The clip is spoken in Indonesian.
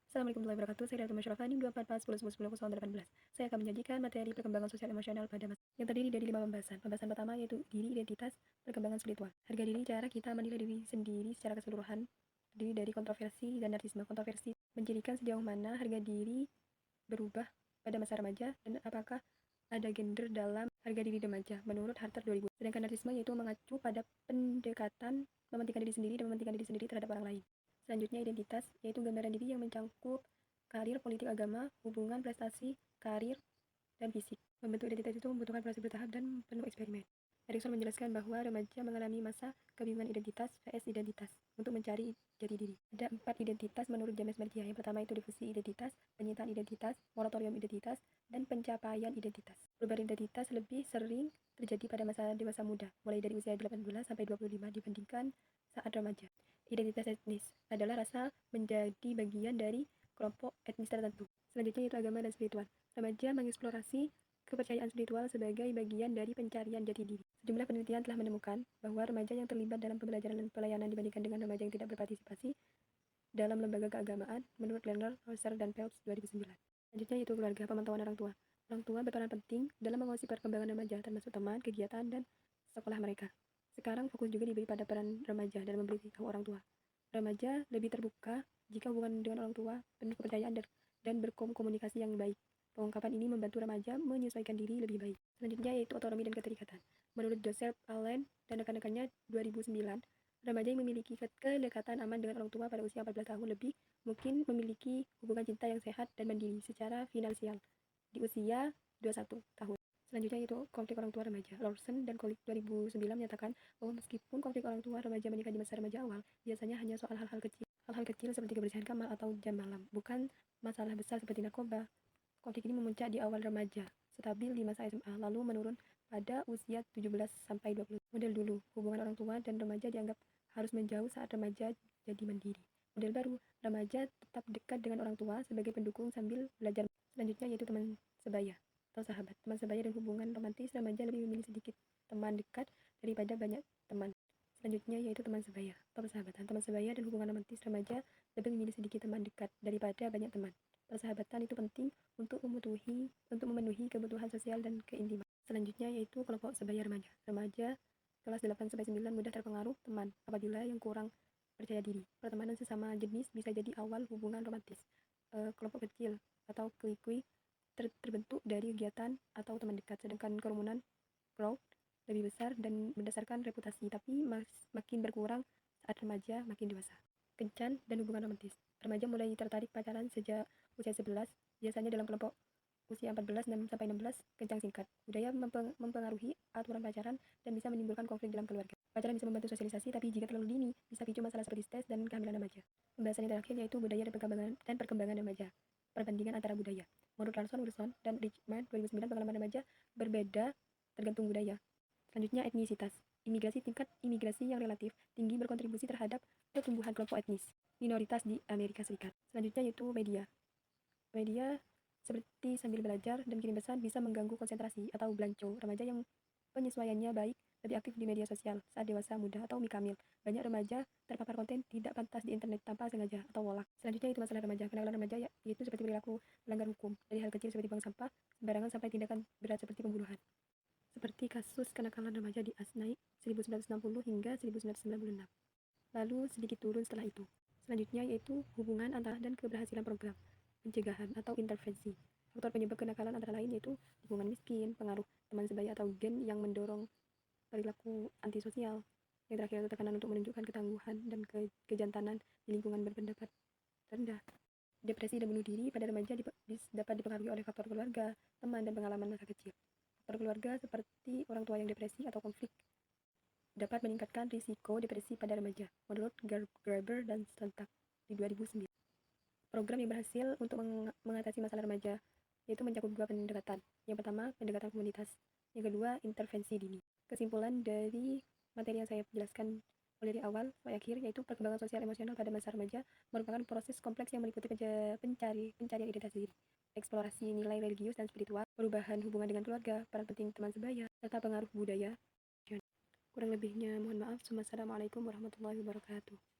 Assalamualaikum warahmatullahi wabarakatuh. Saya Datu Masyrafani 2441011018. Saya akan menyajikan materi perkembangan sosial emosional pada masa yang terdiri dari 5 pembahasan. Pembahasan pertama yaitu diri, identitas, perkembangan spiritual. Harga diri, cara kita menilai diri sendiri secara keseluruhan, terdiri dari kontroversi dan narsisme. Kontroversi mencirikan sejauh mana harga diri berubah pada masa remaja dan apakah ada gender dalam harga diri remaja menurut Harter 2000. Sedangkan narsisme yaitu mengacu pada pendekatan mementingkan diri sendiri dan mementingkan diri sendiri terhadap orang lain. Selanjutnya identitas, yaitu gambaran diri yang mencakup karir, politik, agama, hubungan, prestasi, karir, dan fisik. Membentuk identitas itu membutuhkan proses bertahap dan penuh eksperimen. Erikson menjelaskan bahwa remaja mengalami masa kebingungan identitas vs identitas untuk mencari jati diri. Ada 4 identitas menurut James Mertia. Yang pertama itu difusi identitas, penyitaan identitas, moratorium identitas, dan pencapaian identitas. Perubahan identitas lebih sering terjadi pada masa dewasa muda, mulai dari usia 18 sampai 25 dibandingkan saat remaja. Identitas etnis adalah rasa menjadi bagian dari kelompok etnis tertentu. Selanjutnya yaitu agama dan spiritual. Remaja mengeksplorasi kepercayaan spiritual sebagai bagian dari pencarian jati diri. Sejumlah penelitian telah menemukan bahwa remaja yang terlibat dalam pembelajaran dan pelayanan dibandingkan dengan remaja yang tidak berpartisipasi dalam lembaga keagamaan menurut Lerner, Hauser, dan Phelps 2009. Selanjutnya yaitu keluarga, pemantauan orang tua. Orang tua berperan penting dalam mengawasi perkembangan remaja, termasuk teman, kegiatan, dan sekolah mereka. Sekarang fokus juga diberi pada peran remaja dalam memberitahu orang tua. Remaja lebih terbuka jika hubungan dengan orang tua penuh kepercayaan dan berkomunikasi yang baik. Pengungkapan ini membantu remaja menyesuaikan diri lebih baik. Selanjutnya yaitu otonomi dan keterikatan. Menurut Joseph Allen dan rekan-rekannya 2009, remaja yang memiliki kedekatan aman dengan orang tua pada usia 14 tahun lebih mungkin memiliki hubungan cinta yang sehat dan mandiri secara finansial di usia 21 tahun. Selanjutnya yaitu konflik orang tua remaja. Lawson dan Kolik 2009 menyatakan bahwa meskipun konflik orang tua remaja menikah di masa remaja awal, biasanya hanya soal hal-hal kecil seperti kebersihan kamar atau jam malam, bukan masalah besar seperti narkoba. Konflik ini memuncak di awal remaja, stabil di masa SMA, lalu menurun pada usia 17 sampai 20. Model dulu, hubungan orang tua dan remaja dianggap harus menjauh saat remaja jadi mandiri. Model baru, remaja tetap dekat dengan orang tua sebagai pendukung sambil belajar. Selanjutnya yaitu teman sebaya atau sahabat. Teman sebaya dan hubungan romantis, remaja lebih memilih sedikit teman dekat daripada banyak teman. Selanjutnya yaitu teman sebaya atau persahabatan. Teman sebaya dan hubungan romantis, remaja lebih memilih sedikit teman dekat daripada banyak teman. Persahabatan itu penting untuk memenuhi kebutuhan sosial dan keintiman. Selanjutnya yaitu kelompok sebaya remaja. Remaja kelas 8-9 mudah terpengaruh teman apabila yang kurang percaya diri. Pertemanan sesama jenis bisa jadi awal hubungan romantis. Kelompok kecil atau kui-kui terbentuk dari kegiatan atau teman dekat, sedangkan kerumunan crowd lebih besar dan berdasarkan reputasi, tapi makin berkurang saat remaja makin dewasa. Kencan dan hubungan romantis. Remaja mulai tertarik pacaran sejak usia 11, biasanya dalam kelompok usia 14 sampai 16, kencan singkat. Budaya mempengaruhi aturan pacaran dan bisa menimbulkan konflik dalam keluarga. Pacaran bisa membantu sosialisasi, tapi jika terlalu dini, bisa picu masalah seperti stres dan kehamilan remaja. Pembahasan yang terakhir yaitu budaya dan perkembangan remaja. Perbandingan antara budaya. Menurut Wilson, dan Richman 2009, pengalaman remaja berbeda tergantung budaya. Selanjutnya etnisitas. Tingkat imigrasi yang relatif tinggi berkontribusi terhadap pertumbuhan kelompok etnis minoritas di Amerika Serikat. Selanjutnya yaitu media. Media seperti sambil belajar dan kirim pesan bisa mengganggu konsentrasi atau blanco. Remaja yang penyesuaiannya baik lebih aktif di media sosial saat dewasa muda atau mikamil. Banyak remaja terpapar konten tidak pantas di internet tanpa sengaja atau wolak. Selanjutnya itu masalah remaja. Kenakalan remaja yaitu seperti perilaku melanggar hukum, dari hal kecil seperti buang sampah sembarangan sampai tindakan berat seperti pembunuhan. Seperti kasus kenakalan remaja di Asnaik 1960 hingga 1996. Lalu sedikit turun setelah itu. Selanjutnya yaitu hubungan antara dan keberhasilan program pencegahan atau intervensi. Faktor penyebab kenakalan antara lain yaitu lingkungan miskin, pengaruh teman sebaya atau gen yang mendorong perilaku antisosial. Yang terakhir itu tekanan untuk menunjukkan ketangguhan dan kejantanan di lingkungan berpendapat rendah. Depresi dan bunuh diri pada remaja dapat dipengaruhi oleh faktor keluarga, teman, dan pengalaman masa kecil. Faktor keluarga seperti orang tua yang depresi atau konflik dapat meningkatkan risiko depresi pada remaja, menurut Graeber dan Stoltag di 2009. Program yang berhasil untuk mengatasi masalah remaja yaitu mencakup 2 pendekatan. Yang pertama, pendekatan komunitas. Yang kedua, intervensi dini. Kesimpulan dari materi yang saya jelaskan mulai dari awal sampai akhir yaitu perkembangan sosial emosional pada masa remaja merupakan proses kompleks yang meliputi pencarian identitas diri, eksplorasi nilai religius dan spiritual, perubahan hubungan dengan keluarga, peran penting teman sebaya, serta pengaruh budaya. Kurang lebihnya mohon maaf. Wassalamualaikum warahmatullahi wabarakatuh.